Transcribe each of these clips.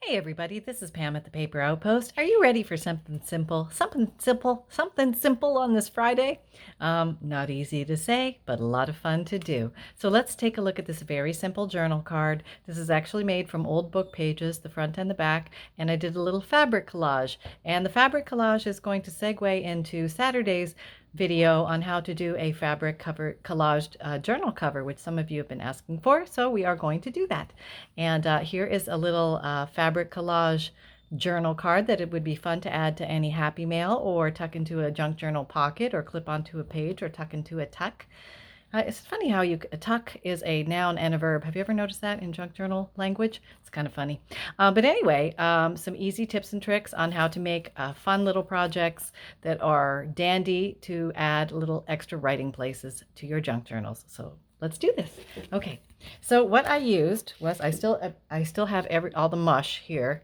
Hey everybody, this is Pam at the Paper Outpost. Are you ready for something simple? Something simple on this Friday? Not easy to say, but a lot of fun to do. So let's take a look at this very simple journal card. This is actually made from old book pages, the front and the back, and I did a little fabric collage. And the fabric collage is going to segue into Saturday's video on how to do a fabric cover collaged journal cover, which some of you have been asking for, so we are going to do that. And here is a little fabric collage journal card that it would be fun to add to any happy mail or tuck into a junk journal pocket or clip onto a page or tuck into a tuck. It's funny how a tuck is a noun and a verb. Have you ever noticed that in junk journal language? It's kind of funny. But anyway, some easy tips and tricks on how to make fun little projects that are dandy to add little extra writing places to your junk journals. So let's do this. Okay, so what I used was I still have all the mush here.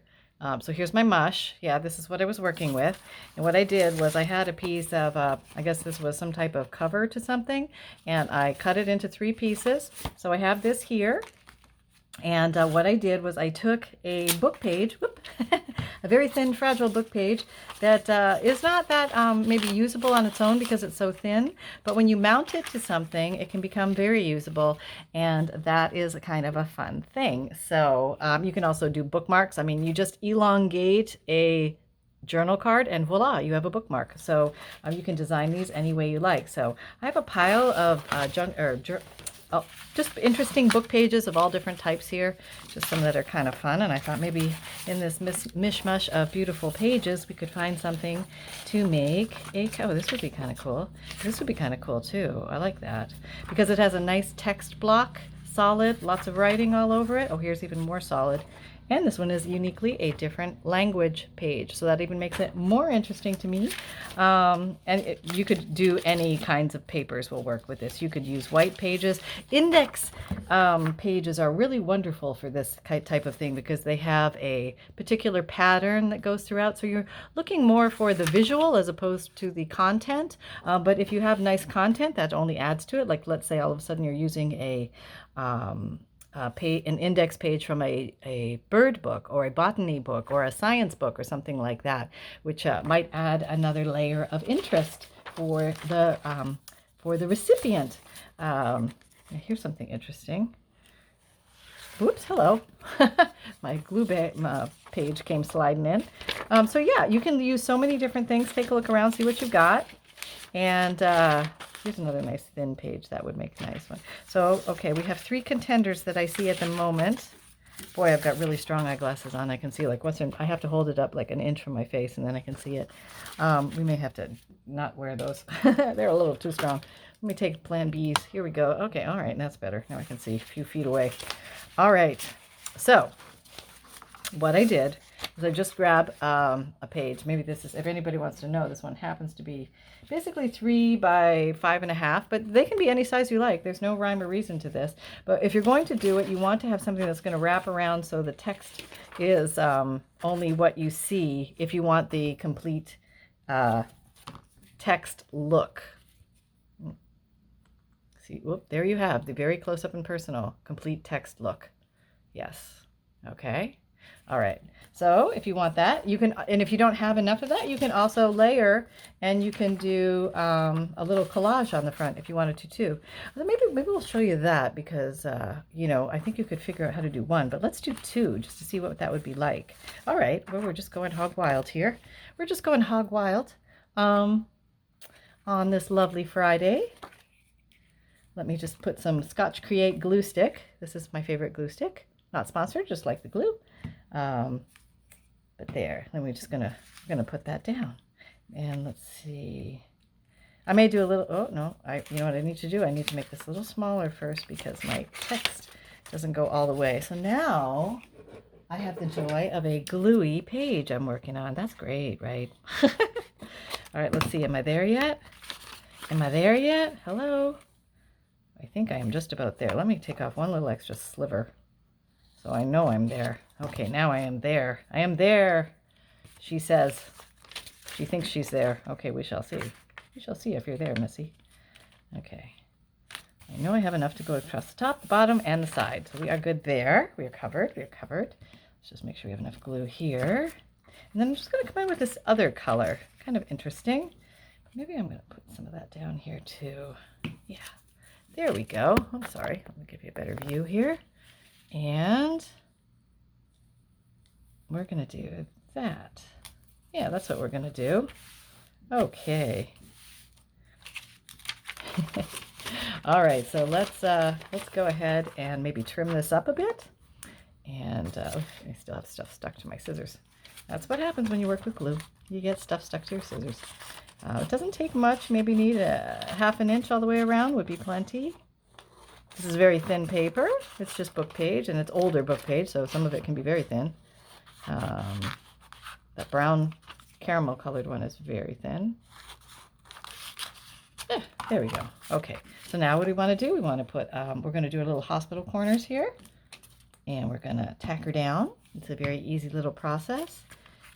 So here's my mush. Yeah, this is what I was working with. And what I did was I had a piece of, I guess this was some type of cover to something, and I cut it into 3 pieces. So I have this here. And what I did was I took a book page, a very thin, fragile book page that is not that maybe usable on its own because it's so thin, but when you mount it to something, it can become very usable, and that is a kind of a fun thing. So you can also do bookmarks. I mean, you just elongate a journal card and voila, you have a bookmark. So you can design these any way you like. So I have a pile of just interesting book pages of all different types here, just some that are kind of fun. And I thought maybe in this mishmash of beautiful pages, we could find something to make oh, this would be kind of cool. This would be kind of cool too. I like that because it has a nice text block, solid, lots of writing all over it. Oh, here's even more solid. And this one is uniquely a different language page, so that even makes it more interesting to me. You could do any kinds of papers will work with this. You could use white pages. Index pages are really wonderful for this type of thing because they have a particular pattern that goes throughout. So you're looking more for the visual as opposed to the content. But if you have nice content, that only adds to it. Like let's say all of a sudden you're using an index page from a bird book or a botany book or a science book or something like that, which might add another layer of interest for the recipient. Here's something interesting. Oops, hello. My glue page came sliding in. So yeah, you can use so many different things. Take a look around, see what you've got. And here's another nice thin page. That would make a nice one. So, okay, we have 3 contenders that I see at the moment. Boy, I've got really strong eyeglasses on. I can see like what's in. I have to hold it up like an inch from my face and then I can see it. We may have to not wear those. They're a little too strong. Let me take Plan B's. Here we go. Okay, all right, that's better. Now I can see a few feet away. All right, so what I did is I just grab a page. Maybe this is, if anybody wants to know, this one happens to be basically 3 by 5.5, but they can be any size you like. There's no rhyme or reason to this. But if you're going to do it, you want to have something that's going to wrap around so the text is only what you see if you want the complete text look. See, whoop, there you have the very close up and personal complete text look. Yes. Okay. All right, so if you want that, you can, and if you don't have enough of that, you can also layer and you can do a little collage on the front if you wanted to too. Maybe we'll show you that because, you know, I think you could figure out how to do 1, but let's do 2 just to see what that would be like. All right, well, we're just going hog wild here. We're just going hog wild on this lovely Friday. Let me just put some Scotch Create glue stick. This is my favorite glue stick. Not sponsored, just like the glue. But there, then we're gonna put that down. And let's see. I may do a little, oh no, you know what I need to do? I need to make this a little smaller first because my text doesn't go all the way. So now I have the joy of a gluey page I'm working on. That's great, right? All right, let's see. Am I there yet? Am I there yet? Hello? I think I am just about there. Let me take off one little extra sliver so I know I'm there. Okay, now I am there. I am there, she says. She thinks she's there. Okay, we shall see. We shall see if you're there, Missy. Okay. I know I have enough to go across the top, the bottom, and the side. So we are good there. We are covered. We are covered. Let's just make sure we have enough glue here. And then I'm just going to come in with this other color. Kind of interesting. Maybe I'm going to put some of that down here too. Yeah, there we go. I'm sorry. Let me give you a better view here. And we're going to do that. Yeah, that's what we're going to do. Okay. All right, so let's go ahead and maybe trim this up a bit. And I still have stuff stuck to my scissors. That's what happens when you work with glue. You get stuff stuck to your scissors. It doesn't take much. Maybe need a ½ an inch all the way around would be plenty. This is very thin paper. It's just book page, and it's older book page, so some of it can be very thin. That brown caramel colored one is very thin. There we go. Okay, so now what do we want to do? We want to put, we're going to do a little hospital corners here, and we're going to tack her down. It's a very easy little process.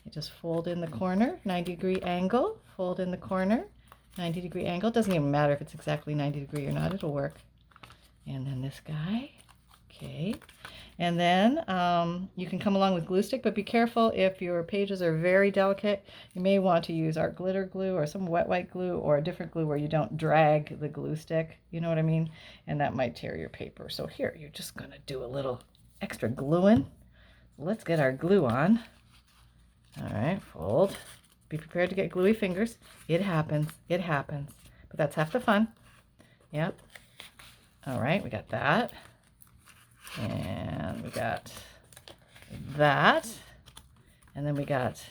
You just fold in the corner, 90-degree angle, fold in the corner, 90-degree angle. It doesn't even matter if it's exactly 90 degree or not, it'll work. And then this guy, okay. And then you can come along with glue stick, but be careful if your pages are very delicate. You may want to use our glitter glue or some wet white glue or a different glue where you don't drag the glue stick, you know what I mean? And that might tear your paper. So here, you're just gonna do a little extra gluing. Let's get our glue on. All right, fold. Be prepared to get gluey fingers. It happens, but that's half the fun. Yep. All right, we got that. And we got that. And then we got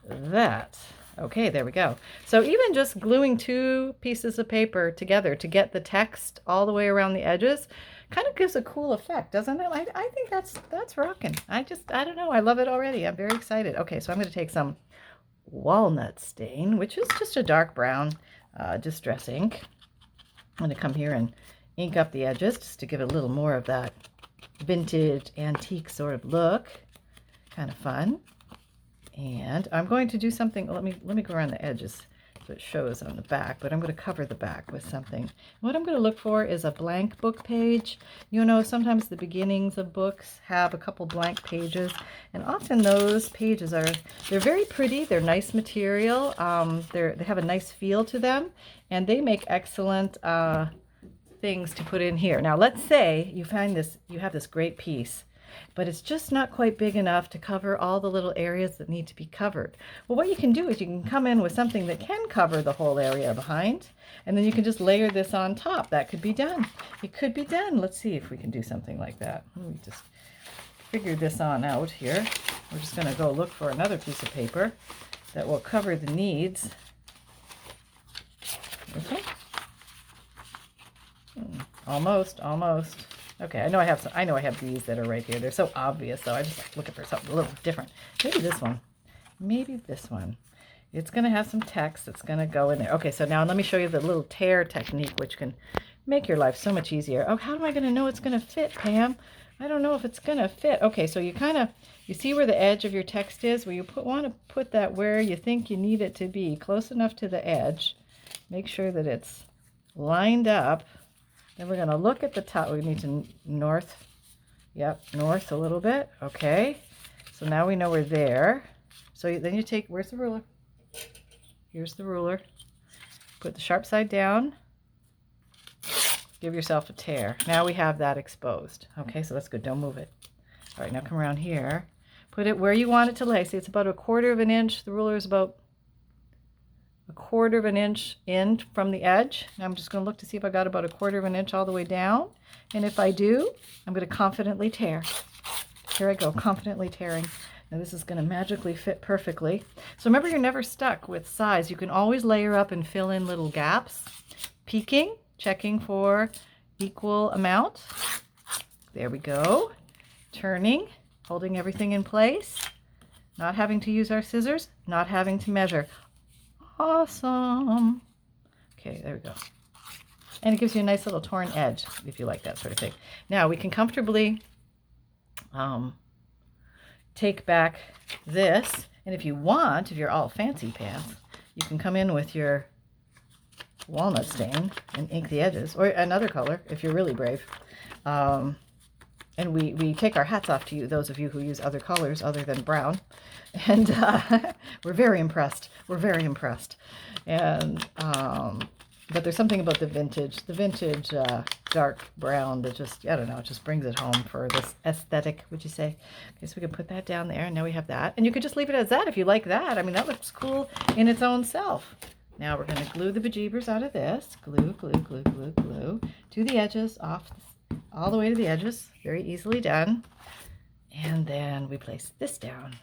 that. Okay, there we go. So even just gluing 2 pieces of paper together to get the text all the way around the edges kind of gives a cool effect, doesn't it? I think that's rocking. I don't know. I love it already. I'm very excited. Okay, so I'm going to take some walnut stain, which is just a dark brown distress ink. I'm going to come here and ink up the edges just to give it a little more of that vintage antique sort of look. Kind of fun. And I'm going to do something. Let me go around the edges so it shows on the back, but I'm going to cover the back with something. What I'm going to look for is a blank book page. You know, sometimes the beginnings of books have a couple blank pages, and often those pages they're very pretty. They're nice material. They have a nice feel to them, and they make excellent things to put in here. Now, let's say you have this great piece, but it's just not quite big enough to cover all the little areas that need to be covered. Well, what you can do is you can come in with something that can cover the whole area behind, and then you can just layer this on top. That could be done. It could be done. Let's see if we can do something like that. Let me just figure this on out here. We're just going to go look for another piece of paper that will cover the needs. Okay. Almost. Okay, I know I have these that are right here. They're so obvious, though. I just looking for something a little different. Maybe this one. It's going to have some text that's going to go in there. Okay, so now let me show you the little tear technique, which can make your life so much easier. Oh, how am I going to know it's going to fit, Pam? I don't know if it's going to fit. Okay, so you see where the edge of your text is? Well, you want to put that where you think you need it to be, close enough to the edge. Make sure that it's lined up. Then we're going to look at the top. We need to north a little bit. Okay, so now we know we're there. So then you take, where's the ruler? Here's the ruler. Put the sharp side down. Give yourself a tear. Now we have that exposed. Okay, so that's good. Don't move it. All right, now come around here. Put it where you want it to lay. See, it's about 1/4 inch. The ruler is about 1/4 inch in from the edge. Now I'm just going to look to see if I got about 1/4 inch all the way down. And if I do, I'm going to confidently tear. Here I go, confidently tearing. Now this is going to magically fit perfectly. So remember, you're never stuck with size. You can always layer up and fill in little gaps. Peeking, checking for equal amount. There we go. Turning, holding everything in place. Not having to use our scissors, not having to measure. Awesome. Okay, there we go. And it gives you a nice little torn edge if you like that sort of thing. Now we can comfortably take back this, and if you want, if you're all fancy pants, you can come in with your walnut stain and ink the edges, or another color if you're really brave. and we take our hats off to you, those of you who use other colors other than brown. And we're very impressed. We're very impressed. And but there's something about the vintage dark brown that just, I don't know, it just brings it home for this aesthetic, would you say? Okay, so we can put that down there, and now we have that. And you could just leave it as that if you like that. I mean, that looks cool in its own self. Now we're going to glue the bejeebers out of this. Glue, glue, glue, glue, glue to the edges, all the way to the edges. Very easily done. And then we place this down.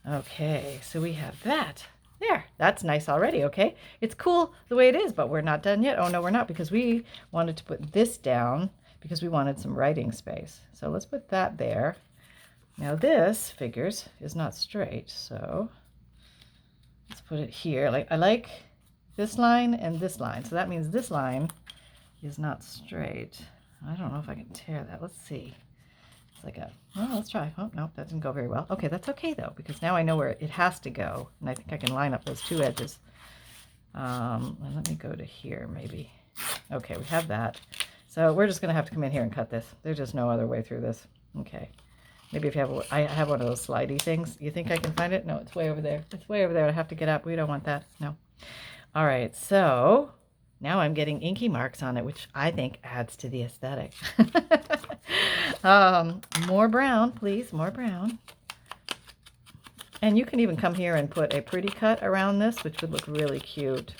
Okay, so we have that. There, that's nice already, okay? It's cool the way it is, but we're not done yet. Oh, no, we're not, because we wanted to put this down because we wanted some writing space. So let's put that there. Now this, figures, is not straight, so let's put it here. Like, I like this line and this line, so that means this line is not straight. I don't know if I can tear that. Let's see. It's like a, well, let's try. Oh, no, that didn't go very well. Okay, that's okay, though, because now I know where it has to go, and I think I can line up those two edges. And let me go to here, maybe. Okay, we have that. So we're just going to have to come in here and cut this. There's just no other way through this. Okay. Maybe if you have, I have one of those slidey things. You think I can find it? No, it's way over there. It's way over there. I have to get up. We don't want that. No. All right, so now I'm getting inky marks on it, which I think adds to the aesthetic. More brown, please, more brown. And you can even come here and put a pretty cut around this, which would look really cute.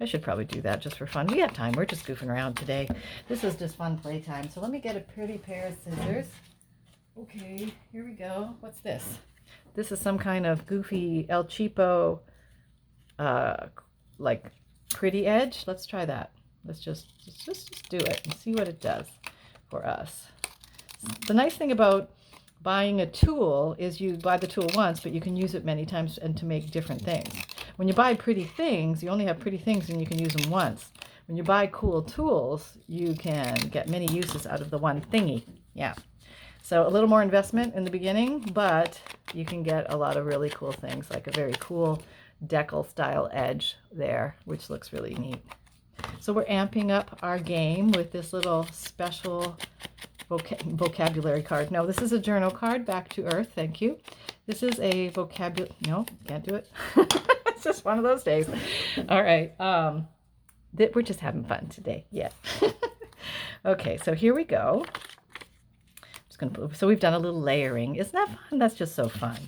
I should probably do that just for fun. We have time. We're just goofing around today. This is just fun playtime. So let me get a pretty pair of scissors. Okay, here we go. What's this? This is some kind of goofy El Cheapo, like pretty edge. Let's try that. Let's just do it and see what it does for us. The nice thing about buying a tool is you buy the tool once, but you can use it many times and to make different things. When you buy pretty things, you only have pretty things and you can use them once. When you buy cool tools, you can get many uses out of the one thingy. Yeah. So a little more investment in the beginning, but you can get a lot of really cool things, like a very cool decal style edge there, which looks really neat. So we're amping up our game with this little special vocabulary card. No, this is a journal card, back to earth, thank you. This is a vocabulary, no, can't do it. It's just one of those days. All right, we're just having fun today, yeah. Okay, so here we go. So we've done a little layering. Isn't that fun? That's just so fun.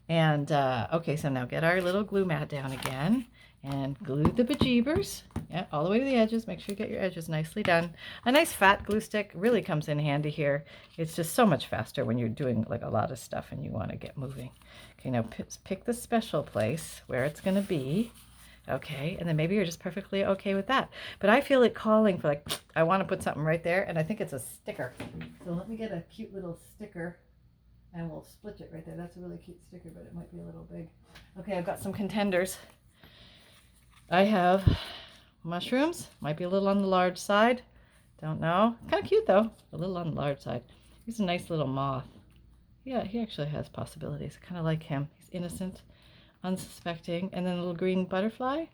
And okay, so now get our little glue mat down again and glue the bejeebers. Yeah, all the way to the edges. Make sure you get your edges nicely done. A nice fat glue stick really comes in handy here. It's just so much faster when you're doing like a lot of stuff and you want to get moving. Okay, now pick the special place where it's going to be. Okay, and then maybe you're just perfectly okay with that. But I feel it calling for, like, I want to put something right there, and I think it's a sticker. So let me get a cute little sticker, and we'll split it right there. That's a really cute sticker, but it might be a little big. Okay, I've got some contenders. I have mushrooms. Might be a little on the large side. Don't know. Kind of cute, though. A little on the large side. Here's a nice little moth. Yeah, he actually has possibilities. I kind of like him. He's innocent, unsuspecting. And then a little green butterfly.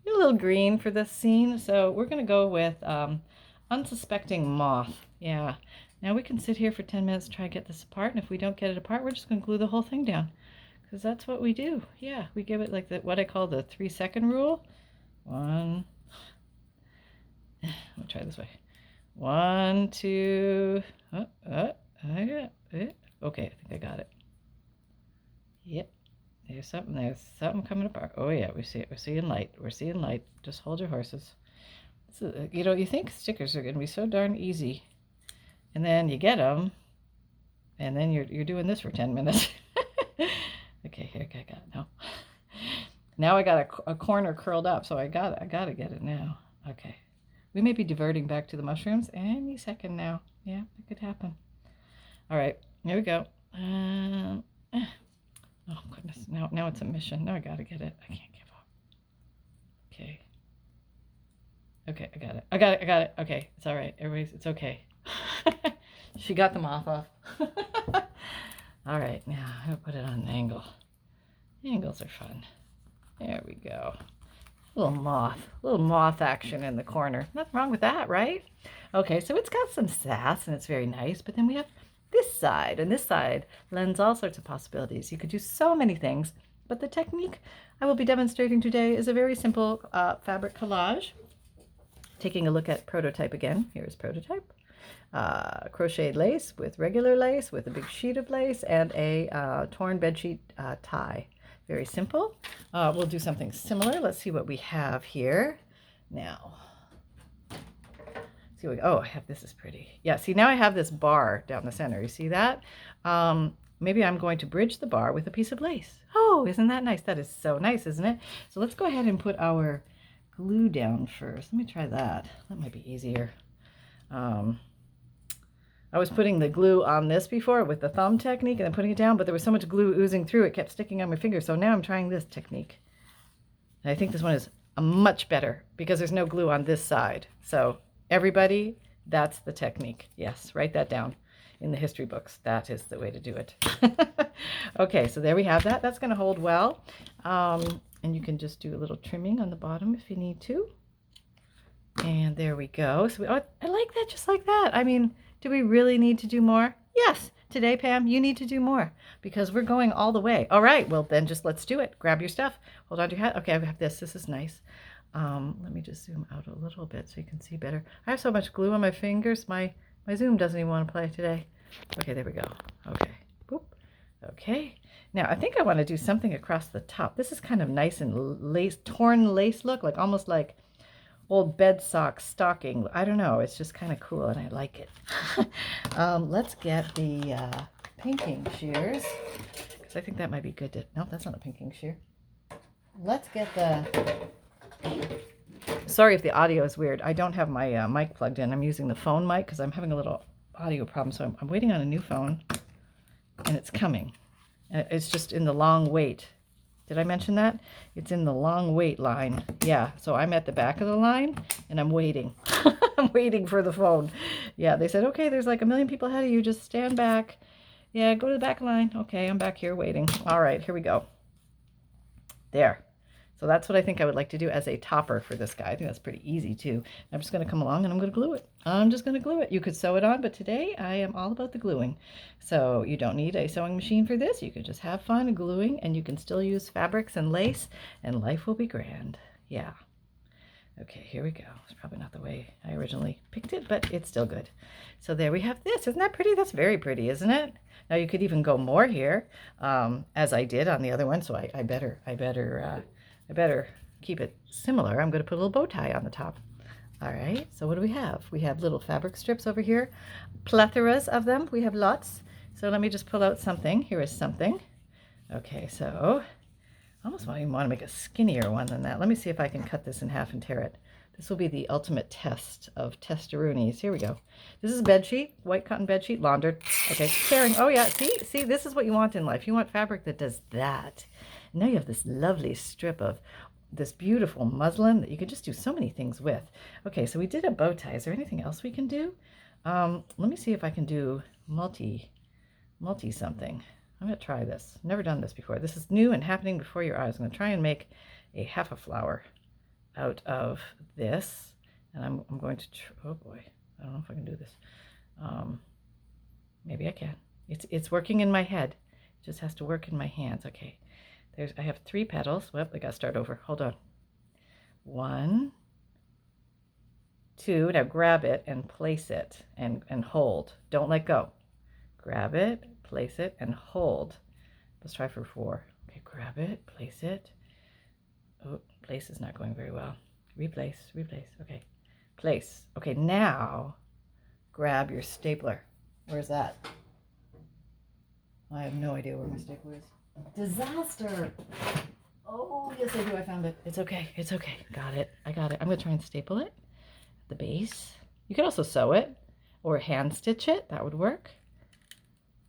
A little green for this scene. So we're going to go with unsuspecting moth. Yeah. Now we can sit here for 10 minutes, try to get this apart. And if we don't get it apart, we're just going to glue the whole thing down. Because that's what we do. Yeah, we give it like what I call the 3-second rule. 1. Let me try this way. 1, 2. I got it. Okay, I think I got it. Yep. There's something coming apart. Oh yeah, we see it. We're seeing light. We're seeing light. Just hold your horses. So, you know, you think stickers are going to be so darn easy, and then you get them, and then you're doing this for 10 minutes. Okay, here I got it now. Now I got a corner curled up, so I got to get it now. Okay, we may be diverting back to the mushrooms any second now. Yeah, it could happen. All right, here we go. Oh goodness, now it's a mission. Now I gotta get it. I can't give up. Okay. Okay, I got it. Okay, it's all right. It's okay. She got the moth off. All right, now I'll put it on an angle. Angles are fun. There we go. Little moth action in the corner. Nothing wrong with that, right? Okay, so it's got some sass and it's very nice, but then we have this side, and this side lends all sorts of possibilities. You could do so many things, but the technique I will be demonstrating today is a very simple fabric collage. Taking a look at prototype again. Here's prototype. Crocheted lace with regular lace, with a big sheet of lace, and a torn bedsheet tie. Very simple. We'll do something similar. Let's see what we have here. Now, see what oh, I have, this is pretty. Yeah, see, now I have this bar down the center. You see that? Maybe I'm going to bridge the bar with a piece of lace. Oh, isn't that nice? That is so nice, isn't it? So let's go ahead and put our glue down first. Let me try that. That might be easier. I was putting the glue on this before with the thumb technique and then putting it down, but there was so much glue oozing through, it kept sticking on my finger. So now I'm trying this technique. And I think this one is much better because there's no glue on this side. So everybody, that's the technique. Yes, write that down in the history books. That is the way to do it. Okay, so there we have that. That's going to hold well. And you can just do a little trimming on the bottom if you need to. And there we go. So I like that just like that. I mean, do we really need to do more? Yes. Today, Pam, you need to do more because we're going all the way. All right. Well, then just let's do it. Grab your stuff. Hold on to your hat. Okay, I have this. This is nice. Let me just zoom out a little bit so you can see better. I have so much glue on my fingers. My Zoom doesn't even want to play today. Okay, there we go. Okay. Boop. Okay. Now, I think I want to do something across the top. This is kind of nice and lace, torn lace look, like almost like old bed sock stocking. I don't know. It's just kind of cool, and I like it. Let's get the pinking shears, because I think that might be good to... No, that's not a pinking shear. Let's get the... Sorry if the audio is weird. I don't have my mic plugged in. I'm using the phone mic because I'm having a little audio problem. So I'm waiting on a new phone, and it's coming. It's just in the long wait. Did I mention that? It's in the long wait line. Yeah, so I'm at the back of the line and I'm waiting. I'm waiting for the phone. Yeah, they said, okay, there's like a million people ahead of you. Just stand back. Yeah, go to the back line. Okay, I'm back here waiting. All right, here we go. There. So that's what I think I would like to do as a topper for this guy. I think that's pretty easy too. I'm just going to come along and I'm going to glue it. I'm just going to glue it. You could sew it on, but today I am all about the gluing. So you don't need a sewing machine for this. You can just have fun gluing, and you can still use fabrics and lace, and life will be grand. Yeah. Okay, here we go. It's probably not the way I originally picked it, but it's still good. So there we have this. Isn't that pretty? That's very pretty, isn't it? Now you could even go more here, as I did on the other one. So I better keep it similar. I'm going to put a little bow tie on the top. All right, so what do we have? We have little fabric strips over here, plethoras of them. We have lots. So let me just pull out something. Here is something. Okay, so I almost want to make a skinnier one than that. Let me see if I can cut this in half and tear it. This will be the ultimate test of testaroonies. Here we go. This is a bed sheet, white cotton bed sheet, laundered. Okay, tearing. Oh yeah, see, this is what you want in life. You want fabric that does that. Now you have this lovely strip of this beautiful muslin that you could just do so many things with. Okay, so we did a bow tie. Is there anything else we can do? Let me see if I can do multi something. I'm going to try this. Never done this before. This is new and happening before your eyes. I'm going to try and make a half a flower out of this. And I'm going to, oh boy, I don't know if I can do this. Maybe I can. It's working in my head. It just has to work in my hands. Okay. I have 3 petals. Well, I got to start over. Hold on. 1, 2. Now grab it and place it and hold. Don't let go. Grab it, place it, and hold. Let's try for 4. Okay, grab it, place it. Oh, place is not going very well. Replace. Okay, place. Okay, now grab your stapler. Where's that? I have no idea where my stapler is. Disaster. Oh, yes, I do. I found it. It's okay. Got it. I got it. I'm going to try and staple it at the base. You could also sew it or hand stitch it. That would work.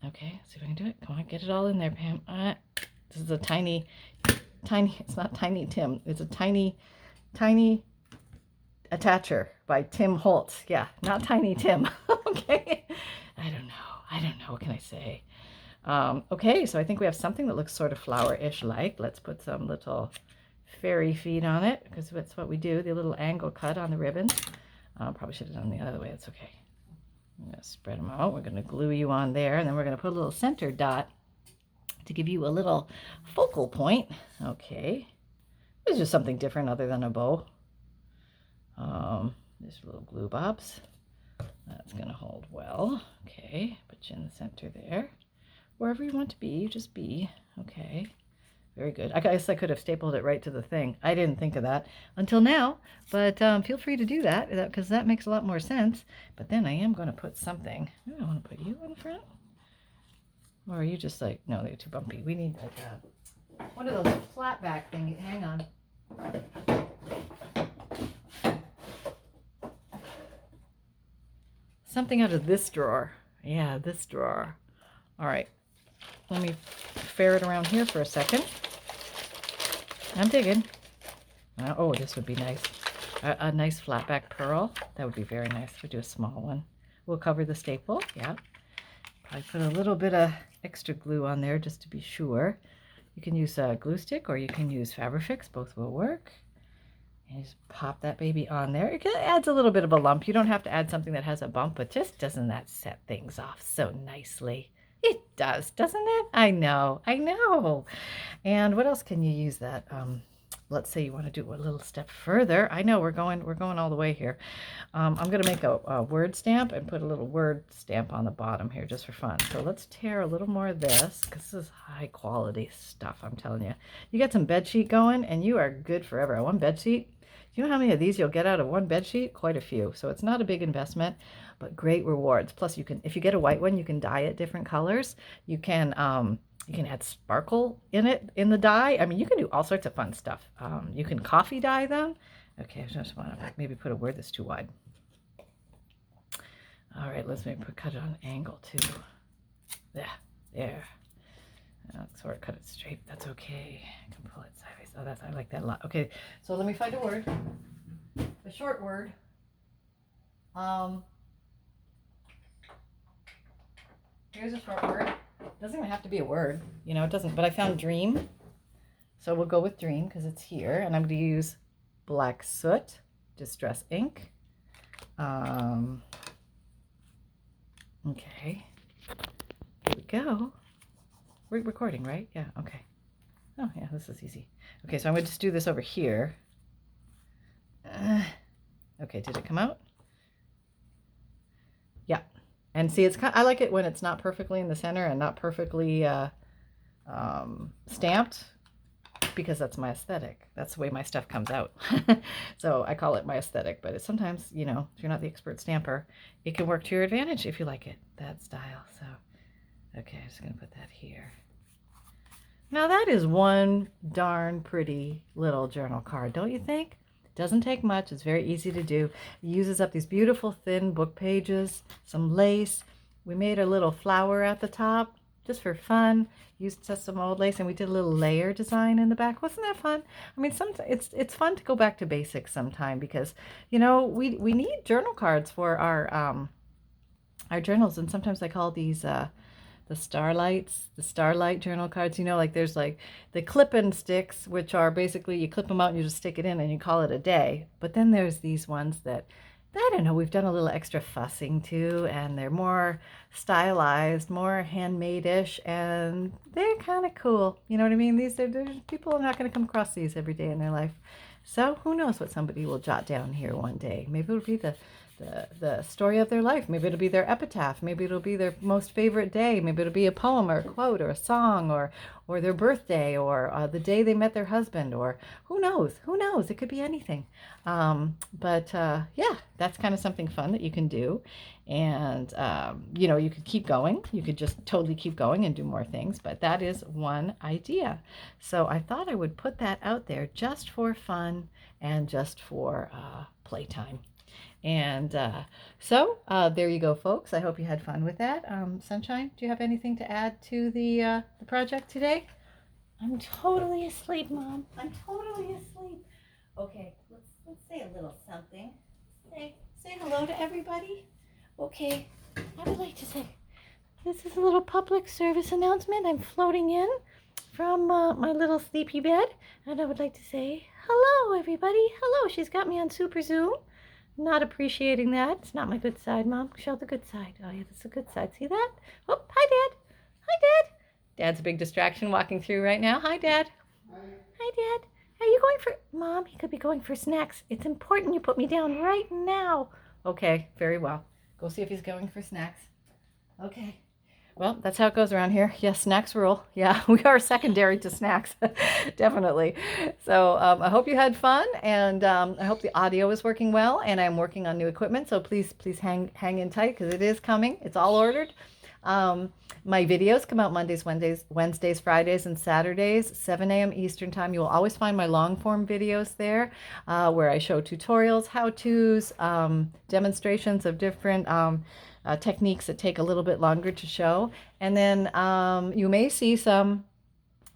Okay, let's see if I can do it. Come on, get it all in there, Pam. This is a tiny, it's not Tiny Tim. It's a tiny attacher by Tim Holtz. Yeah, not Tiny Tim. Okay. I don't know. What can I say? Okay, so I think we have something that looks sort of flower-ish like. Let's put some little fairy feet on it, because that's what we do, the little angle cut on the ribbons. Probably should have done the other way. It's okay. I'm going to spread them out. We're going to glue you on there, and then we're going to put a little center dot to give you a little focal point. Okay. This is just something different other than a bow. There's little glue bobs. That's going to hold well. Okay. Put you in the center there. Wherever you want to be, you just be. Okay. Very good. I guess I could have stapled it right to the thing. I didn't think of that until now, but feel free to do that because that makes a lot more sense. But then I am going to put something. I don't want to put you in front. Or are you just like, no, they're too bumpy. We need like one of those flat back things. Hang on. Something out of this drawer. Yeah, this drawer. All right. Let me ferret around here for a second. I'm digging. Oh, this would be nice. A nice flat back pearl. That would be very nice. We'll do a small one. We'll cover the staple. Yeah. Probably put a little bit of extra glue on there just to be sure. You can use a glue stick or you can use Fabrifix. Both will work. And just pop that baby on there. It adds a little bit of a lump. You don't have to add something that has a bump, but just doesn't that set things off so nicely? It does, doesn't it? I know. And what else can you use that? Let's say you want to do a little step further. I know we're going all the way here. I'm going to make a word stamp and put a little word stamp on the bottom here just for fun. So let's tear a little more of this because this is high quality stuff. I'm telling you. You get some bed sheet going and you are good forever. One bed sheet. Do you know how many of these you'll get out of one bed sheet? Quite a few. So it's not a big investment, but great rewards. Plus, you can, if you get a white one, you can dye it different colors. You can add sparkle in it in the dye. I mean, you can do all sorts of fun stuff. You can coffee dye them. Okay, I just want to maybe put a word that's too wide. All right, let's maybe cut it on an angle too. There. Sort of cut it straight. That's okay. I can pull it sideways. Oh, I like that a lot. Okay, so let me find a word. A short word. Here's a short word. It doesn't even have to be a word, you know, it doesn't, but I found dream. So we'll go with dream because it's here. And I'm going to use black soot, distress ink. Okay. Here we go. We're recording, right? Yeah, okay. Oh, yeah, this is easy. Okay, so I'm going to just do this over here. Okay, did it come out? Yeah. And see, it's kind of, I like it when it's not perfectly in the center and not perfectly stamped because that's my aesthetic. That's the way my stuff comes out. So I call it my aesthetic, but it's sometimes, you know, if you're not the expert stamper, it can work to your advantage if you like it, that style. So, okay, I'm just going to put that here. Now that is one darn pretty little journal card, don't you think? Doesn't take much. It's very easy to do. It uses up these beautiful thin book pages, some lace. We made a little flower at the top just for fun. Used just some old lace, and we did a little layer design in the back. Wasn't that fun? I mean, it's fun to go back to basics sometime because, you know, we need journal cards for our journals, and sometimes I call these the starlight journal cards. You know, like there's like the clip-in sticks, which are basically you clip them out and you just stick it in and you call it a day. But then there's these ones that I don't know, we've done a little extra fussing to, and they're more stylized, more handmade-ish, and they're kind of cool. You know what I mean? People are not going to come across these every day in their life. So who knows what somebody will jot down here one day. Maybe it'll be the story of their life. Maybe it'll be their epitaph. Maybe it'll be their most favorite day. Maybe it'll be a poem or a quote or a song or their birthday or the day they met their husband, or who knows? Who knows? It could be anything. Yeah, that's kind of something fun that you can do. And, you know, you could keep going. You could just totally keep going and do more things. But that is one idea. So I thought I would put that out there just for fun and just for playtime. And so there you go, folks. I hope you had fun with that. Sunshine, do you have anything to add to the project today? I'm totally asleep, Mom. I'm totally asleep. Okay, let's say a little something. Say hello to everybody. Okay, I would like to say this is a little public service announcement. I'm floating in from my little sleepy bed, and I would like to say hello, everybody. Hello. She's got me on Super Zoom. Not appreciating that. It's not my good side, Mom. Show the good side. Oh, yeah, that's the good side. See that? Oh, hi, Dad. Hi, Dad. Dad's a big distraction walking through right now. Hi, Dad. Hi. Hi, Dad. Are you going for... Mom, he could be going for snacks. It's important you put me down right now. Okay, very well. Go see if he's going for snacks. Okay. Well, that's how it goes around here. Yes, snacks rule. Yeah, we are secondary to snacks, definitely. So I hope you had fun, and I hope the audio is working well. And I'm working on new equipment, so please hang in tight because it is coming. It's all ordered. My videos come out Mondays, Wednesdays, Fridays, and Saturdays, 7 a.m. Eastern time. You will always find my long form videos there, where I show tutorials, how-tos, demonstrations of different techniques that take a little bit longer to show. And then you may see some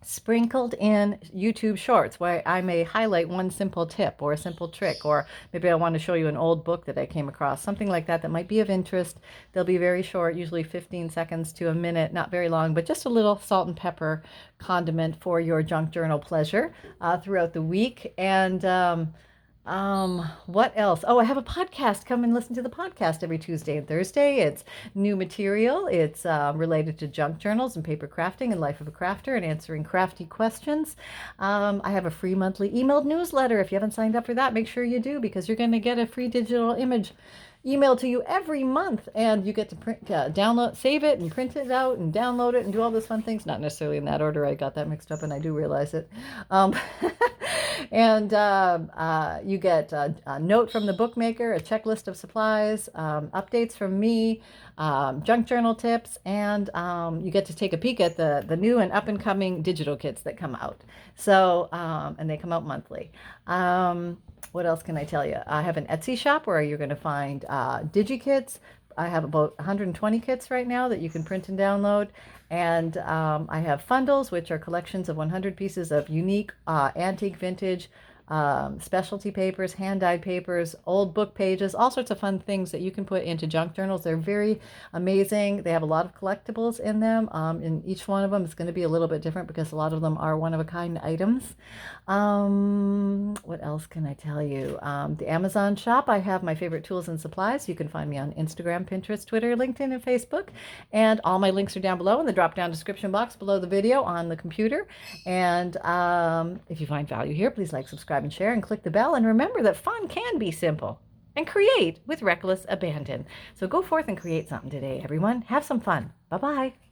sprinkled in YouTube shorts where I may highlight one simple tip or a simple trick, or maybe I want to show you an old book that I came across, something like that that might be of interest. They'll be very short, usually 15 seconds to a minute, not very long, but just a little salt and pepper condiment for your junk journal pleasure throughout the week. And what else? Oh, I have a podcast. Come and listen to the podcast every Tuesday and Thursday. It's new material. It's related to junk journals and paper crafting and life of a crafter and answering crafty questions. I have a free monthly emailed newsletter. If you haven't signed up for that, make sure you do, because you're going to get a free digital image emailed to you every month, and you get to download, save it, and print it out, and download it, and do all those fun things. Not necessarily in that order. I got that mixed up, and I do realize it. And you get a note from the bookmaker, a checklist of supplies, updates from me, junk journal tips, and you get to take a peek at the new and up and coming digital kits that come out. So, and they come out monthly. What else can I tell you? I have an Etsy shop where you're going to find Digikits. I have about 120 kits right now that you can print and download. And I have FUNDLEs, which are collections of 100 pieces of unique, antique, vintage, specialty papers, hand-dyed papers, old book pages, all sorts of fun things that you can put into junk journals. They're very amazing. They have a lot of collectibles in them. And each one of them is going to be a little bit different because a lot of them are one-of-a-kind items. What else can I tell you? The Amazon shop, I have my favorite tools and supplies. You can find me on Instagram, Pinterest, Twitter, LinkedIn, and Facebook. And all my links are down below in the drop-down description box below the video on the computer. And if you find value here, please like, subscribe, and share, and click the bell. And remember that fun can be simple, and create with reckless abandon. So go forth and create something today, everyone. Have some fun. Bye-bye.